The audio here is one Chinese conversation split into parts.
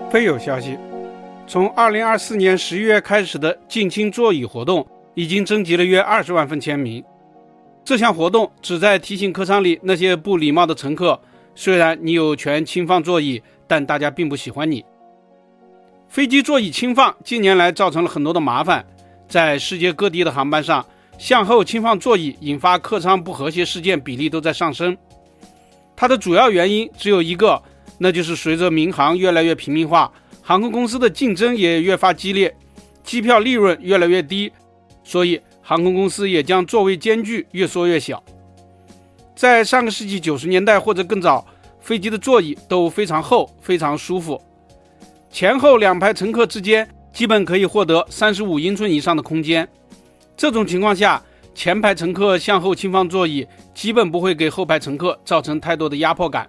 非有消息，从2024年11月开始的进清座椅活动已经征集了约20万份签名。这项活动旨在提醒客舱里那些不礼貌的乘客，虽然你有权轻放座椅，但大家并不喜欢你。飞机座椅轻放近年来造成了很多的麻烦，在世界各地的航班上，向后轻放座椅引发客舱不和谐事件比例都在上升。它的主要原因只有一个，那就是随着民航越来越平民化，航空公司的竞争也越发激烈，机票利润越来越低，所以航空公司也将座位间距越缩越小。在上个世纪90年代或者更早，飞机的座椅都非常厚，非常舒服，前后两排乘客之间基本可以获得35英寸以上的空间。这种情况下，前排乘客向后轻放座椅基本不会给后排乘客造成太多的压迫感。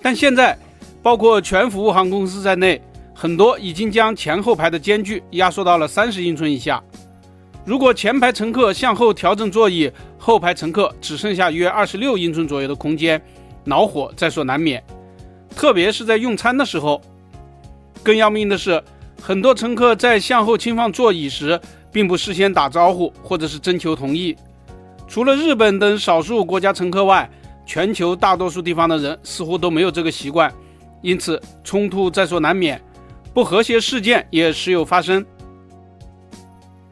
但现在包括全服务航空公司在内，很多已经将前后排的间距压缩到了30英寸以下。如果前排乘客向后调整座椅，后排乘客只剩下约26英寸左右的空间，恼火在所难免，特别是在用餐的时候。更要命的是，很多乘客在向后轻放座椅时并不事先打招呼或者是征求同意。除了日本等少数国家乘客外，全球大多数地方的人似乎都没有这个习惯，因此冲突在所难免，不和谐事件也时有发生。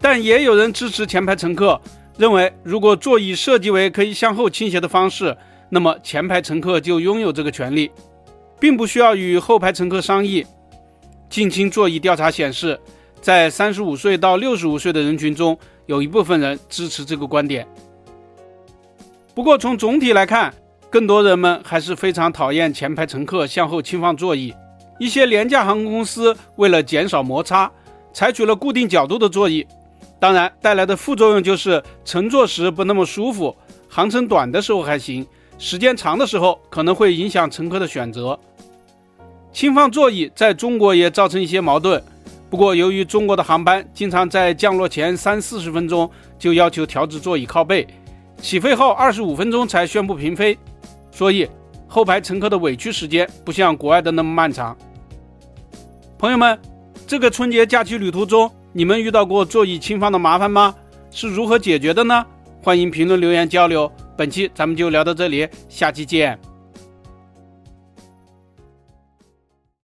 但也有人支持前排乘客，认为如果座椅设计为可以向后倾斜的方式，那么前排乘客就拥有这个权利，并不需要与后排乘客商议。近亲座椅调查显示，在35岁到65岁的人群中，有一部分人支持这个观点。不过从总体来看，更多人们还是非常讨厌前排乘客向后轻放座椅。一些廉价航空公司为了减少摩擦，采取了固定角度的座椅，当然带来的副作用就是乘坐时不那么舒服，航程短的时候还行，时间长的时候可能会影响乘客的选择。轻放座椅在中国也造成一些矛盾，不过由于中国的航班经常在降落前30-40分钟就要求调至座椅靠背，起飞后25分钟才宣布平飞，所以后排乘客的委屈时间不像国外的那么漫长。朋友们，这个春节假期旅途中，你们遇到过座椅轻放的麻烦吗？是如何解决的呢？欢迎评论留言交流。本期咱们就聊到这里，下期见。